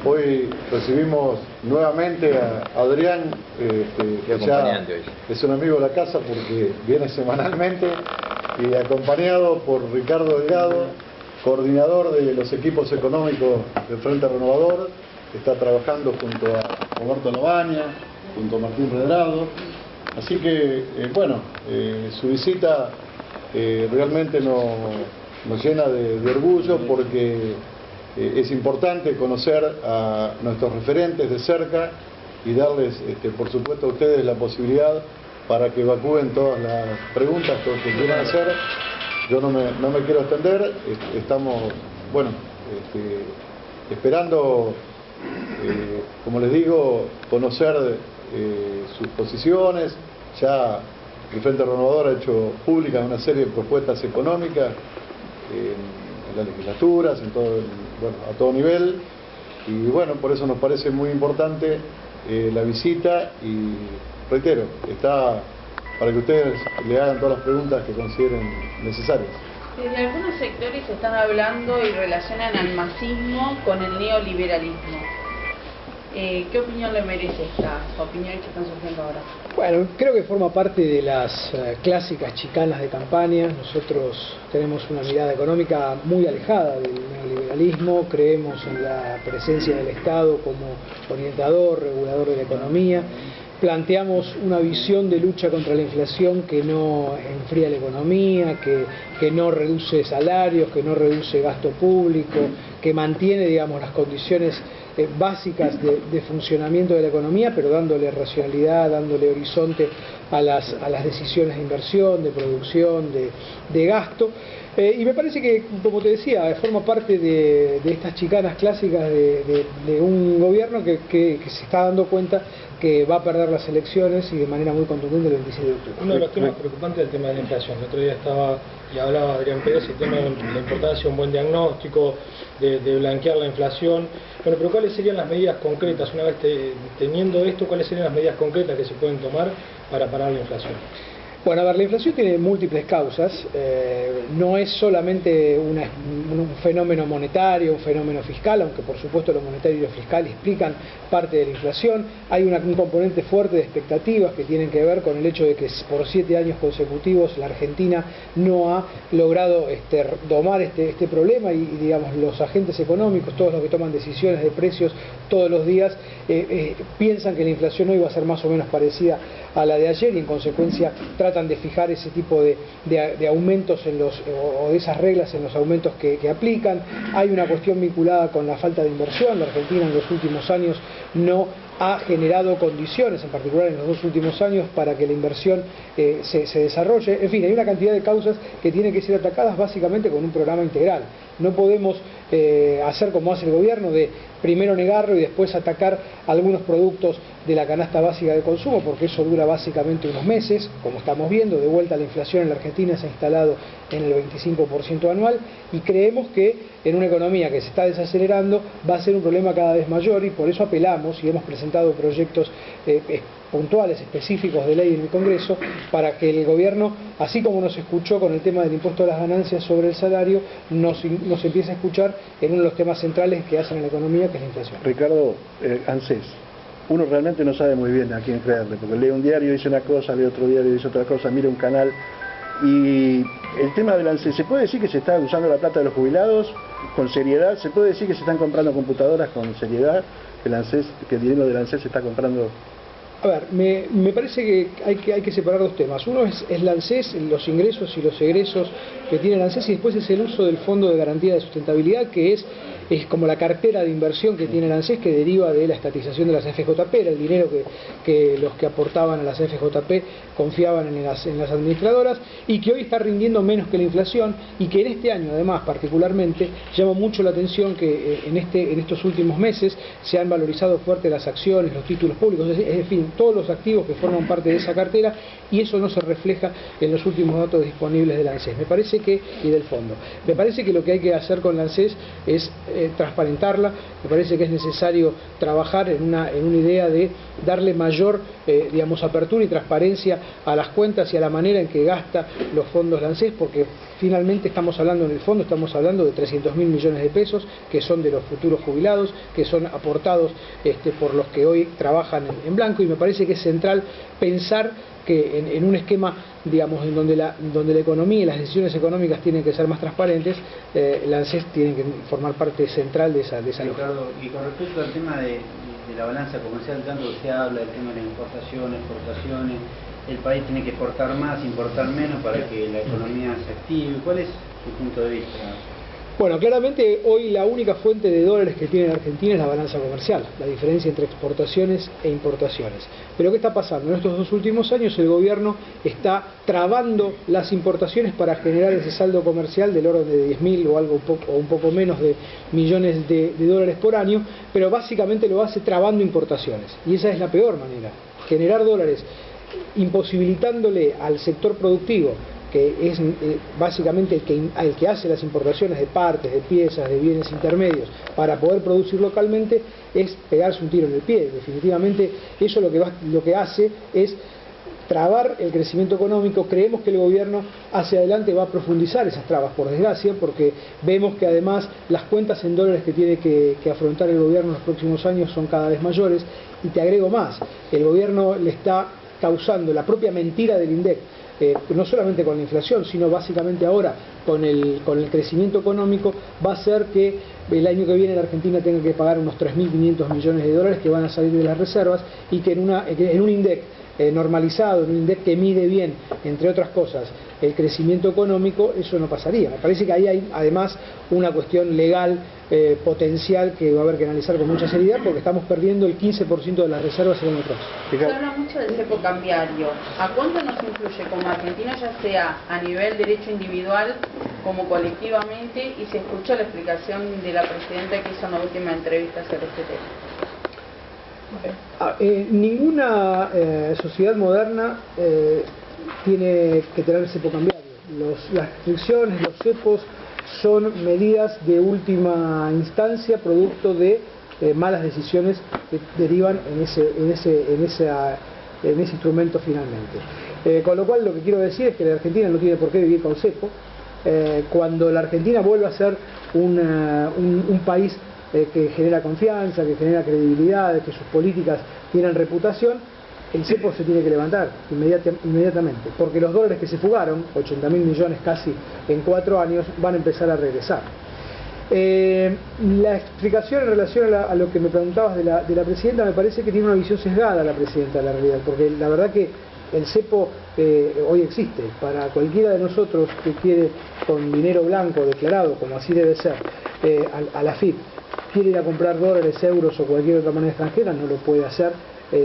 Hoy recibimos nuevamente a Adrián, que ya es un amigo de la casa porque viene semanalmente, y acompañado por Ricardo Delgado, coordinador de los equipos económicos del Frente Renovador, que está trabajando junto a Roberto Lobaña, junto a Martín Redrado. Así que, su visita realmente nos llena de orgullo porque es importante conocer a nuestros referentes de cerca y darles, por supuesto, a ustedes la posibilidad para que evacúen todas las preguntas que quieran hacer. Yo no me quiero extender, estamos, esperando, como les digo, conocer sus posiciones. Ya el Frente Renovador ha hecho pública una serie de propuestas económicas en las legislaturas, a todo nivel, y por eso nos parece muy importante la visita, y reitero, está para que ustedes le hagan todas las preguntas que consideren necesarias. Desde algunos sectores están hablando y relacionan al masismo con el neoliberalismo. ¿Qué opinión le merece estas opiniones que están surgiendo ahora? Bueno, creo que forma parte de las clásicas chicanas de campaña. Nosotros tenemos una mirada económica muy alejada del neoliberalismo, creemos en la presencia del Estado como orientador, regulador de la economía. Planteamos una visión de lucha contra la inflación que no enfría la economía, que no reduce salarios, que no reduce gasto público, que mantiene, digamos, las condiciones básicas de funcionamiento de la economía, pero dándole racionalidad, dándole horizonte a las decisiones de inversión, de producción, de gasto. Y me parece que, como te decía, forma parte de estas chicanas clásicas de un gobierno que se está dando cuenta que va a perder las elecciones, y de manera muy contundente, el 26 de octubre. Uno de los temas preocupantes es el tema de la inflación. El otro día estaba y hablaba Adrián Pérez el tema de la importancia de un buen diagnóstico, de blanquear la inflación. Bueno, pero ¿cuáles serían las medidas concretas, una vez teniendo esto, cuáles serían las medidas concretas que se pueden tomar para parar la inflación? Bueno, a ver, la inflación tiene múltiples causas, no es solamente un fenómeno monetario, un fenómeno fiscal, aunque por supuesto lo monetario y lo fiscal explican parte de la inflación. Hay un componente fuerte de expectativas que tienen que ver con el hecho de que por 7 años consecutivos la Argentina no ha logrado domar este problema, y digamos, los agentes económicos, todos los que toman decisiones de precios todos los días, piensan que la inflación hoy va a ser más o menos parecida a la de ayer, y en consecuencia tratan de fijar ese tipo de aumentos o de esas reglas en los aumentos que aplican. Hay una cuestión vinculada con la falta de inversión. La Argentina en los últimos años no ha generado condiciones, en particular en los 2 últimos años, para que la inversión se desarrolle. En fin, hay una cantidad de causas que tienen que ser atacadas básicamente con un programa integral. No podemos hacer como hace el gobierno, de primero negarlo y después atacar algunos productos de la canasta básica de consumo, porque eso dura básicamente unos meses, como estamos viendo. De vuelta, la inflación en la Argentina se ha instalado en el 25% anual, y creemos que en una economía que se está desacelerando va a ser un problema cada vez mayor, y por eso apelamos y hemos presentado proyectos puntuales, específicos de ley en el Congreso, para que el gobierno, así como nos escuchó con el tema del impuesto a las ganancias sobre el salario, nos empiece a escuchar en uno de los temas centrales que hacen en la economía, que es la inflación. Ricardo, ANSES, uno realmente no sabe muy bien a quién creerle, porque lee un diario y dice una cosa, lee otro diario y dice otra cosa, mira un canal, y el tema del ANSES, ¿se puede decir que se está usando la plata de los jubilados con seriedad? ¿Se puede decir que se están comprando computadoras con seriedad? Que el dinero del ANSES se está comprando. A ver, me parece que hay que separar dos temas. Uno es el ANSES, los ingresos y los egresos que tiene el ANSES, y después es el uso del Fondo de Garantía de Sustentabilidad, que es como la cartera de inversión que tiene el ANSES, que deriva de la estatización de las FJP, era el dinero que los que aportaban a las FJP confiaban en las administradoras, y que hoy está rindiendo menos que la inflación, y que en este año, además, particularmente, llama mucho la atención que en estos últimos meses se han valorizado fuerte las acciones, los títulos públicos, en fin, todos los activos que forman parte de esa cartera, y eso no se refleja en los últimos datos disponibles del ANSES. Me parece que, y del fondo. Me parece que lo que hay que hacer con la ANSES es transparentarla. Me parece que es necesario trabajar en una idea de darle mayor apertura y transparencia a las cuentas y a la manera en que gasta los fondos la ANSES, porque finalmente estamos hablando, en el fondo estamos hablando de 300.000 millones de pesos que son de los futuros jubilados, que son aportados por los que hoy trabajan en blanco, y me parece que es central pensar que en un esquema, digamos, en donde la economía y las decisiones económicas tienen que ser más transparentes, la ANSES tiene que formar parte central de esa lógica. Ricardo, y con respecto al tema de la balanza comercial, tanto se habla del tema de las importaciones, exportaciones, el país tiene que exportar más, importar menos para que la economía se active. ¿Cuál es su punto de vista? Bueno, claramente hoy la única fuente de dólares que tiene la Argentina es la balanza comercial, la diferencia entre exportaciones e importaciones. Pero ¿qué está pasando? En estos 2 últimos años el gobierno está trabando las importaciones para generar ese saldo comercial del orden de 10.000 o un poco menos de millones de dólares por año, pero básicamente lo hace trabando importaciones. Y esa es la peor manera, generar dólares imposibilitándole al sector productivo, que es básicamente el que hace las importaciones de partes, de piezas, de bienes intermedios, para poder producir localmente, es pegarse un tiro en el pie. Definitivamente eso lo que hace es trabar el crecimiento económico. Creemos que el gobierno hacia adelante va a profundizar esas trabas, por desgracia, porque vemos que además las cuentas en dólares que tiene que afrontar el gobierno en los próximos años son cada vez mayores. Y te agrego más, el gobierno le está causando la propia mentira del INDEC, no solamente con la inflación, sino básicamente ahora con el crecimiento económico, va a hacer que el año que viene la Argentina tenga que pagar unos 3.500 millones de dólares que van a salir de las reservas, y que en un INDEC normalizado, en un INDEC que mide bien, entre otras cosas, el crecimiento económico, eso no pasaría. Me parece que ahí hay además una cuestión legal potencial que va a haber que analizar con mucha seriedad, porque estamos perdiendo el 15% de las reservas el año próximo. Se habla mucho del cepo cambiario. ¿A cuánto nos influye como Argentina, ya sea a nivel derecho individual como colectivamente? Y se escuchó la explicación de la presidenta que hizo en la última entrevista sobre este tema. Ninguna sociedad moderna tiene que tener cepo cambiario. Las restricciones, los cepos son medidas de última instancia, producto de malas decisiones que derivan en ese instrumento finalmente. Con lo cual lo que quiero decir es que la Argentina no tiene por qué vivir con cepo. Cuando la Argentina vuelva a ser un país que genera confianza, que genera credibilidad, que sus políticas tienen reputación, el cepo se tiene que levantar inmediatamente, porque los dólares que se fugaron, 80.000 millones casi en 4 años, van a empezar a regresar. La explicación en relación a lo que me preguntabas de la presidenta, me parece que tiene una visión sesgada la presidenta de la realidad, porque la verdad que el cepo hoy existe. Para cualquiera de nosotros que quiere, con dinero blanco declarado, como así debe ser, a la FIP, quiere ir a comprar dólares, euros o cualquier otra moneda extranjera, no lo puede hacer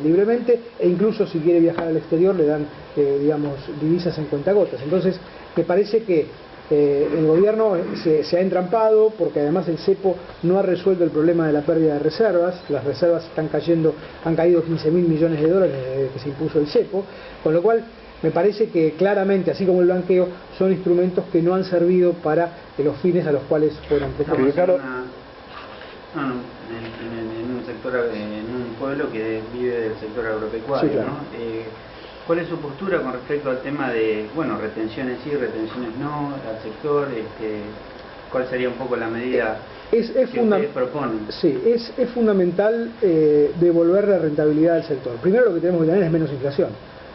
libremente, e incluso si quiere viajar al exterior le dan divisas en cuentagotas. Entonces me parece que el gobierno se ha entrampado, porque además el cepo no ha resuelto el problema de la pérdida de reservas. Las reservas han caído 15.000 millones de dólares desde que se impuso el cepo, con lo cual me parece que claramente, así como el blanqueo, son instrumentos que no han servido para los fines a los cuales fueron propuestos. En un sector, en un pueblo que vive del sector agropecuario, sí, claro. ¿Cuál es su postura con respecto al tema de, retenciones sí, retenciones no, al sector? ¿Cuál sería un poco la medida que ustedes proponen? Sí, es fundamental devolver la rentabilidad al sector. Primero lo que tenemos que tener es menos inflación.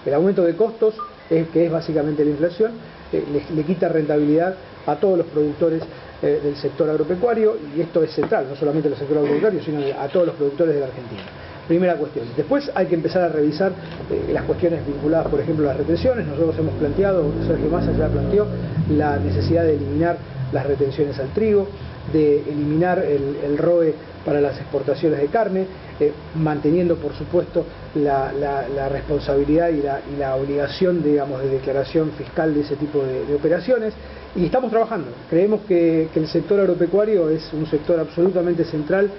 El aumento de costos, que es básicamente la inflación, le quita rentabilidad a todos los productores del sector agropecuario, y esto es central, no solamente al sector agropecuario, sino a todos los productores de la Argentina. Primera cuestión. Después hay que empezar a revisar las cuestiones vinculadas, por ejemplo, a las retenciones. Nosotros hemos planteado, Sergio Massa ya planteó, la necesidad de eliminar las retenciones al trigo, de eliminar el ROE para las exportaciones de carne, manteniendo por supuesto la responsabilidad y la obligación, de declaración fiscal de ese tipo de operaciones. Y estamos trabajando. Creemos que el sector agropecuario es un sector absolutamente central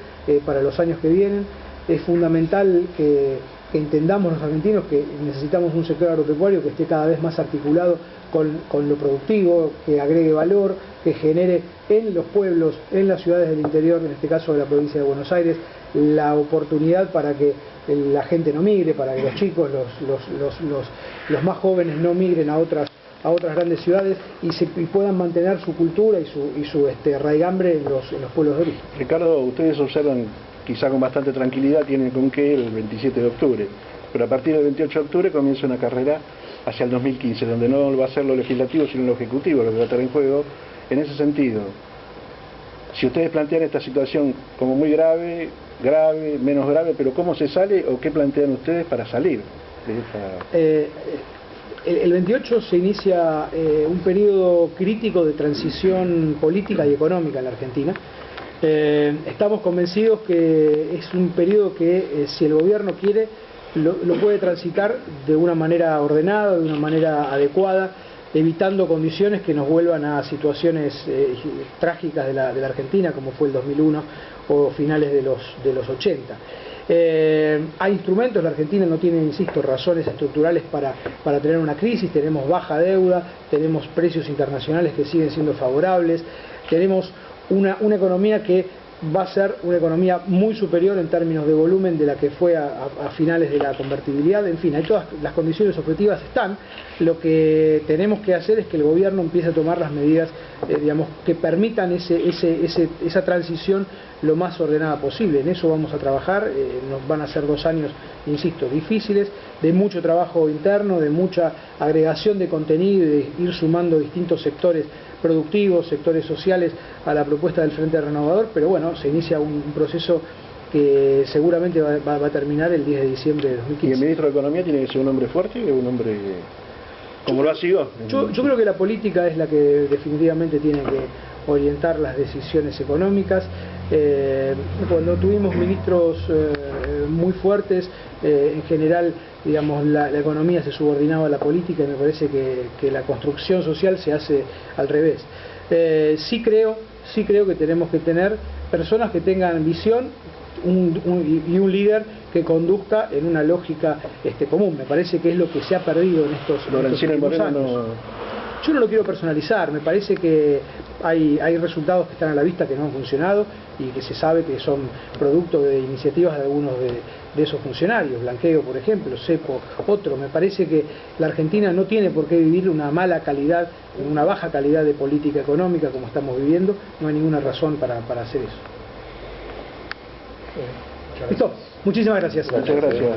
para los años que vienen. Es fundamental que que entendamos los argentinos que necesitamos un sector agropecuario que esté cada vez más articulado con lo productivo, que agregue valor, que genere en los pueblos, en las ciudades del interior, en este caso de la provincia de Buenos Aires, la oportunidad para que la gente no migre, para que los chicos, los más jóvenes no migren a otras grandes ciudades y puedan mantener su cultura y su raigambre en los pueblos de origen. Ricardo, ustedes observan, quizá con bastante tranquilidad, tienen con qué el 27 de octubre, pero a partir del 28 de octubre comienza una carrera hacia el 2015, donde no va a ser lo legislativo sino lo ejecutivo lo que va a estar en juego. En ese sentido, si ustedes plantean esta situación como muy grave, menos grave, pero ¿cómo se sale o qué plantean ustedes para salir de esta...? El 28 se inicia un periodo crítico de transición política y económica en la Argentina. Estamos convencidos que es un periodo que si el gobierno quiere lo puede transitar de una manera ordenada, de una manera adecuada, evitando condiciones que nos vuelvan a situaciones trágicas de la Argentina, como fue el 2001 o finales de los 80. Hay instrumentos, la Argentina no tiene, insisto, razones estructurales para tener una crisis, tenemos baja deuda, tenemos precios internacionales que siguen siendo favorables, tenemos una economía que va a ser una economía muy superior en términos de volumen de la que fue a finales de la convertibilidad. En fin, hay todas las condiciones objetivas están. Lo que tenemos que hacer es que el gobierno empiece a tomar las medidas que permitan esa transición lo más ordenada posible. En eso vamos a trabajar. Nos van a ser 2 años, insisto, difíciles, de mucho trabajo interno, de mucha agregación de contenido y de ir sumando distintos sectores productivos, sectores sociales a la propuesta del Frente Renovador, pero bueno, se inicia un proceso que seguramente va a terminar el 10 de diciembre de 2015. ¿Y el ministro de Economía tiene que ser un hombre fuerte o un hombre como lo ha sido? Yo creo que la política es la que definitivamente tiene que orientar las decisiones económicas. Cuando tuvimos ministros muy fuertes, en general, digamos, la economía se subordinaba a la política y me parece que la construcción social se hace al revés. Sí creo que tenemos que tener personas que tengan visión y un líder que conduzca en una lógica común. Me parece que es lo que se ha perdido en estos últimos años. Yo no lo quiero personalizar, me parece que hay resultados que están a la vista que no han funcionado y que se sabe que son producto de iniciativas de algunos de esos funcionarios, Blanqueo por ejemplo, Cepo, otro. Me parece que la Argentina no tiene por qué vivir una mala calidad, una baja calidad de política económica como estamos viviendo, no hay ninguna razón para hacer eso. ¿Listo? Muchísimas gracias. Muchas gracias.